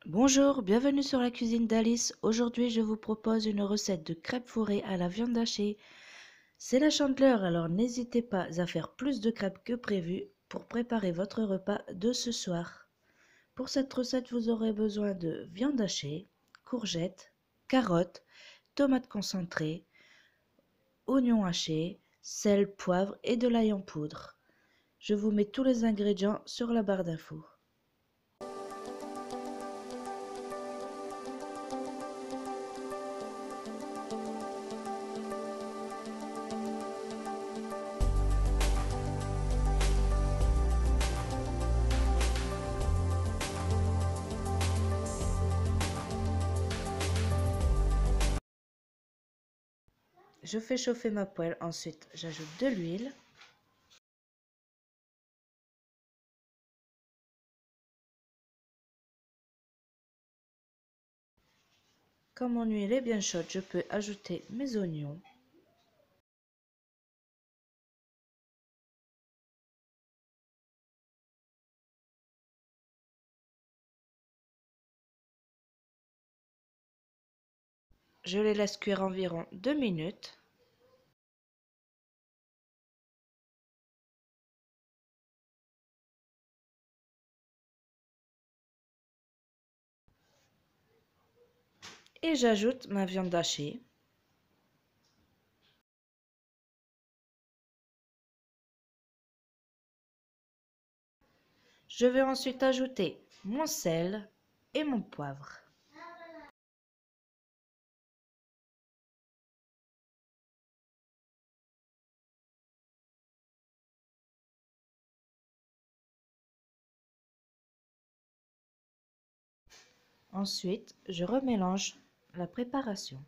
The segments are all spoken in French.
Bonjour, bienvenue sur la cuisine d'Alice. Aujourd'hui, je vous propose une recette de crêpes fourrées à la viande hachée. C'est la Chandeleur, alors n'hésitez pas à faire plus de crêpes que prévu pour préparer votre repas de ce soir. Pour cette recette, vous aurez besoin de viande hachée, courgettes, carottes, tomates concentrées, oignons hachés, sel, poivre et de l'ail en poudre. Je vous mets tous les ingrédients sur la barre d'infos. Je fais chauffer ma poêle, ensuite j'ajoute de l'huile. Quand mon huile est bien chaude, je peux ajouter mes oignons. Je les laisse cuire environ 2 minutes. Et j'ajoute ma viande hachée. Je vais ensuite ajouter mon sel et mon poivre. Ensuite, je remélange la préparation.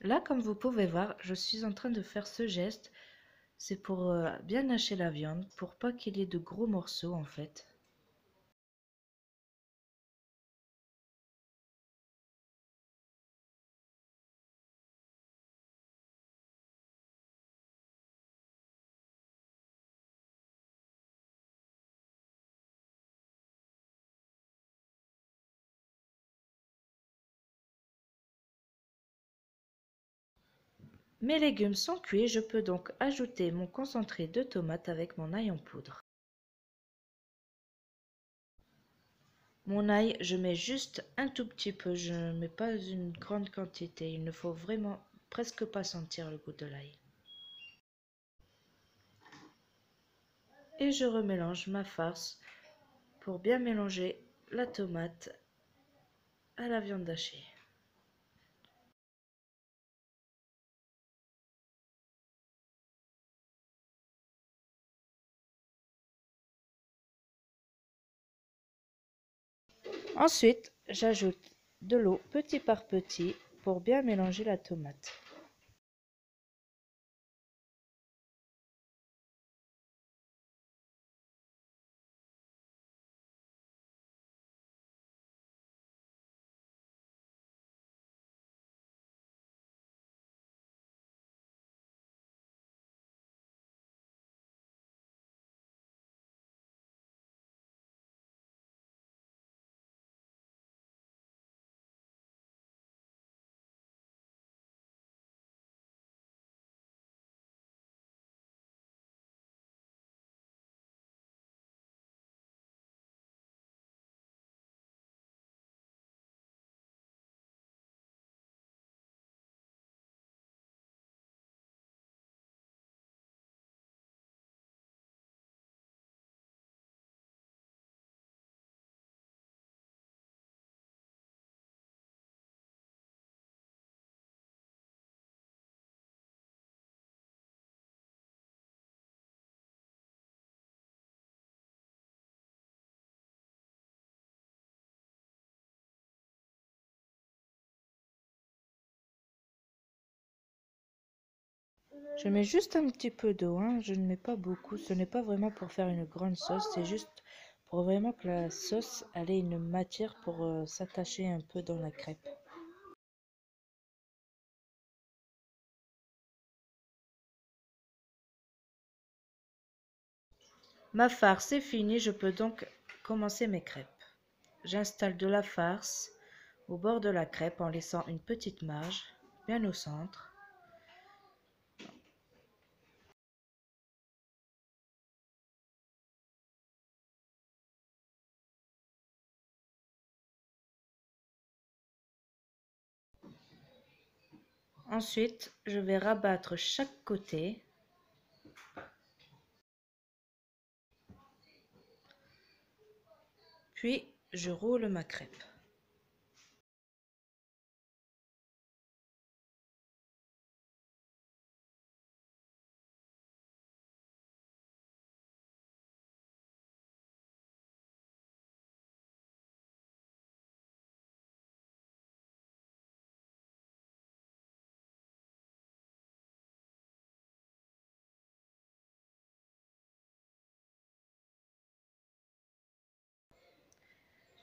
Là, comme vous pouvez voir, je suis en train de faire ce geste. C'est pour bien hacher la viande, pour pas qu'il y ait de gros morceaux en fait. Mes légumes sont cuits, je peux donc ajouter mon concentré de tomates avec mon ail en poudre. Mon ail, je mets juste un tout petit peu, je ne mets pas une grande quantité. Il ne faut vraiment presque pas sentir le goût de l'ail. Et je remélange ma farce pour bien mélanger la tomate à la viande hachée. Ensuite, j'ajoute de l'eau petit par petit pour bien mélanger la tomate. Je mets juste un petit peu d'eau, hein. Je ne mets pas beaucoup. Ce n'est pas vraiment pour faire une grande sauce, c'est juste pour vraiment que la sauce elle ait une matière pour s'attacher un peu dans la crêpe. Ma farce est finie, je peux donc commencer mes crêpes. J'installe de la farce au bord de la crêpe en laissant une petite marge, bien au centre. Ensuite, je vais rabattre chaque côté. Puis, je roule ma crêpe.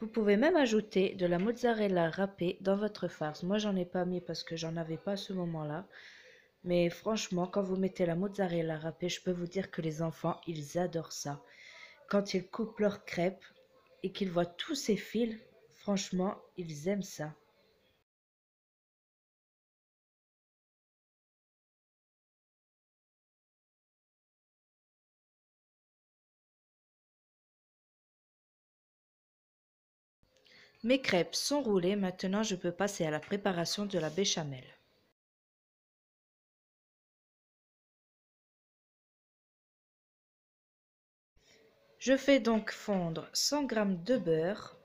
Vous pouvez même ajouter de la mozzarella râpée dans votre farce. Moi, j'en ai pas mis parce que j'en avais pas à ce moment-là. Mais franchement, quand vous mettez la mozzarella râpée, je peux vous dire que les enfants, ils adorent ça. Quand ils coupent leurs crêpes et qu'ils voient tous ces fils, franchement, ils aiment ça. Mes crêpes sont roulées, maintenant je peux passer à la préparation de la béchamel. Je fais donc fondre 100 g de beurre.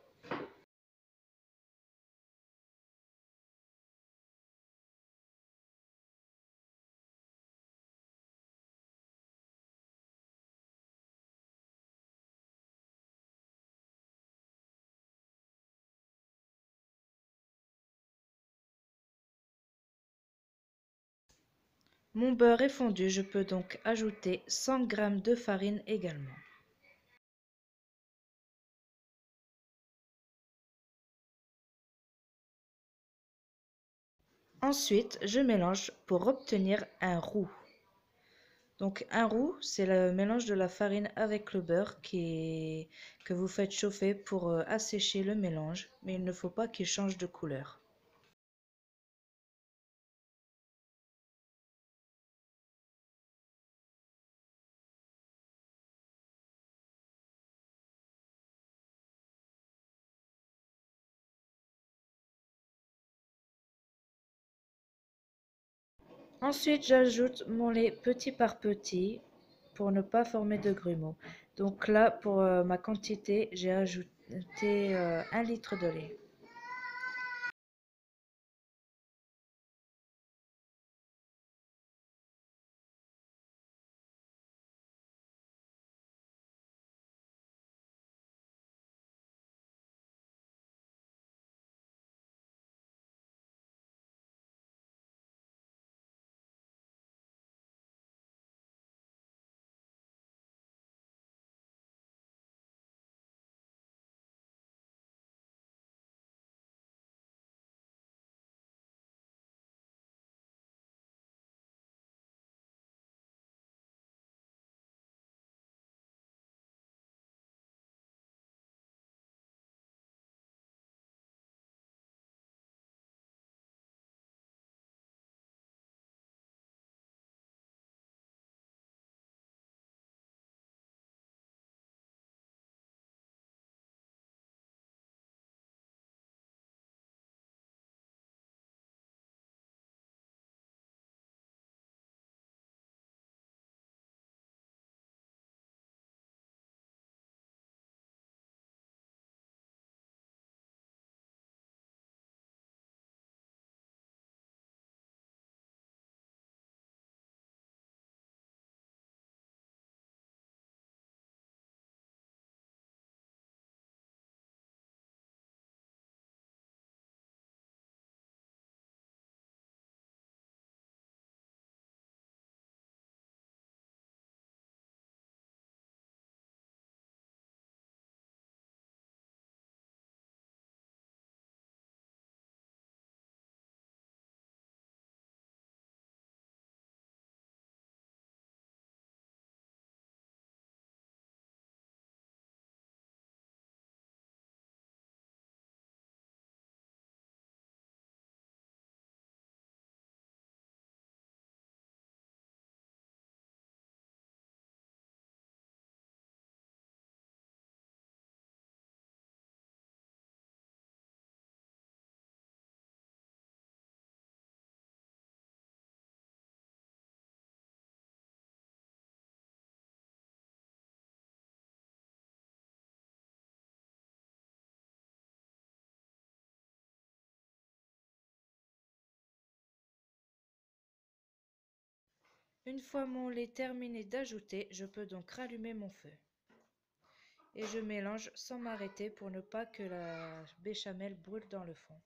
Mon beurre est fondu, je peux donc ajouter 100 g de farine également. Ensuite, je mélange pour obtenir un roux. Donc un roux, c'est le mélange de la farine avec le beurre que vous faites chauffer pour assécher le mélange, mais il ne faut pas qu'il change de couleur. Ensuite, j'ajoute mon lait petit par petit pour ne pas former de grumeaux. Donc là, pour ma quantité, j'ai ajouté 1 litre de lait. Une fois mon lait terminé d'ajouter, je peux donc rallumer mon feu. Et je mélange sans m'arrêter pour ne pas que la béchamel brûle dans le fond.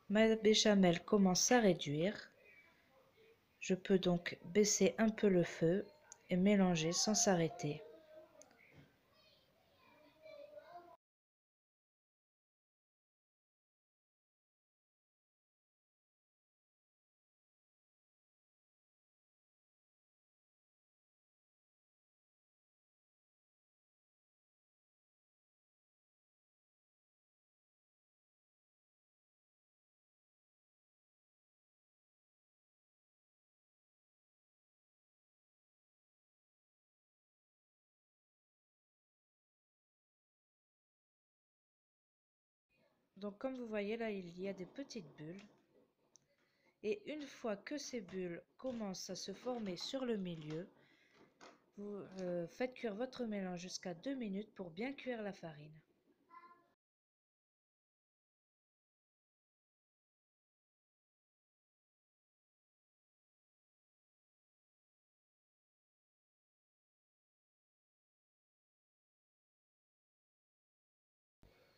Ma béchamel commence à réduire. Je peux donc baisser un peu le feu et mélanger sans s'arrêter. Donc comme vous voyez là, il y a des petites bulles. Et une fois que ces bulles commencent à se former sur le milieu, vous faites cuire votre mélange jusqu'à 2 minutes pour bien cuire la farine.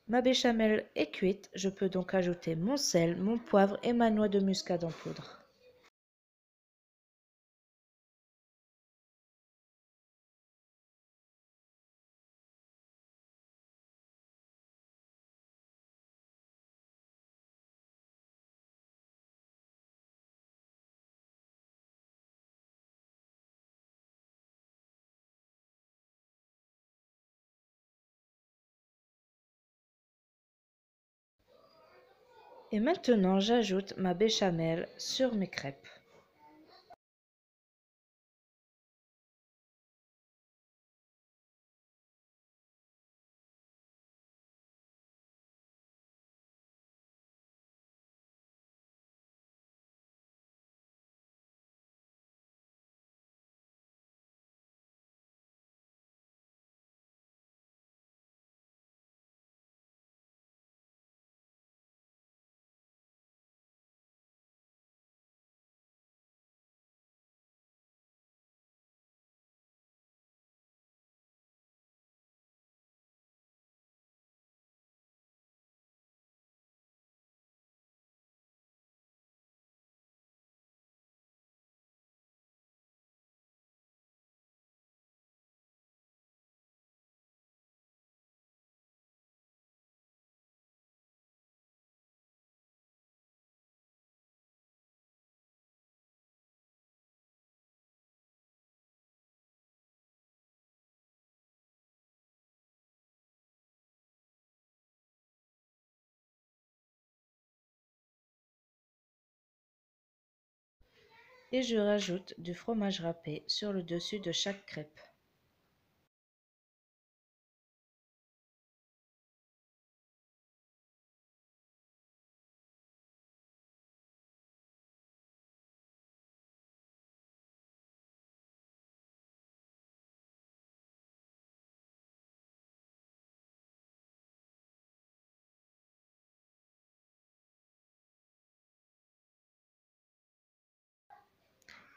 Ma béchamel est cuite, je peux donc ajouter mon sel, mon poivre et ma noix de muscade en poudre. Et maintenant j'ajoute ma béchamel sur mes crêpes. Et je rajoute du fromage râpé sur le dessus de chaque crêpe.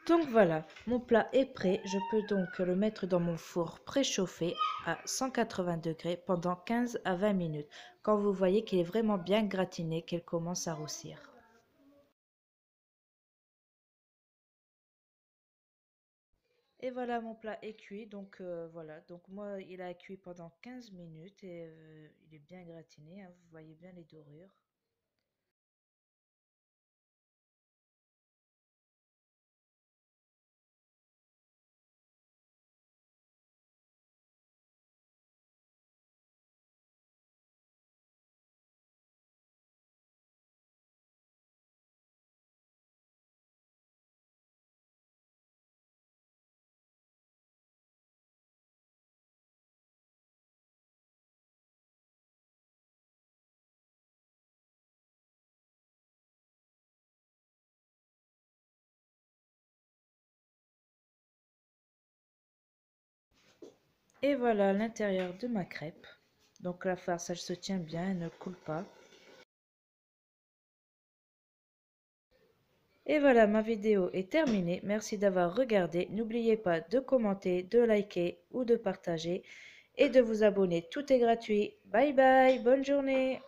Donc voilà, mon plat est prêt. Je peux donc le mettre dans mon four préchauffé à 180 degrés pendant 15 à 20 minutes. Quand vous voyez qu'il est vraiment bien gratiné, qu'il commence à roussir. Et voilà, mon plat est cuit. Donc voilà, donc moi, il a cuit pendant 15 minutes et il est bien gratiné, hein, vous voyez bien les dorures. Et voilà l'intérieur de ma crêpe. Donc la farce, elle se tient bien, elle ne coule pas. Et voilà, ma vidéo est terminée. Merci d'avoir regardé. N'oubliez pas de commenter, de liker ou de partager et de vous abonner. Tout est gratuit. Bye bye, bonne journée.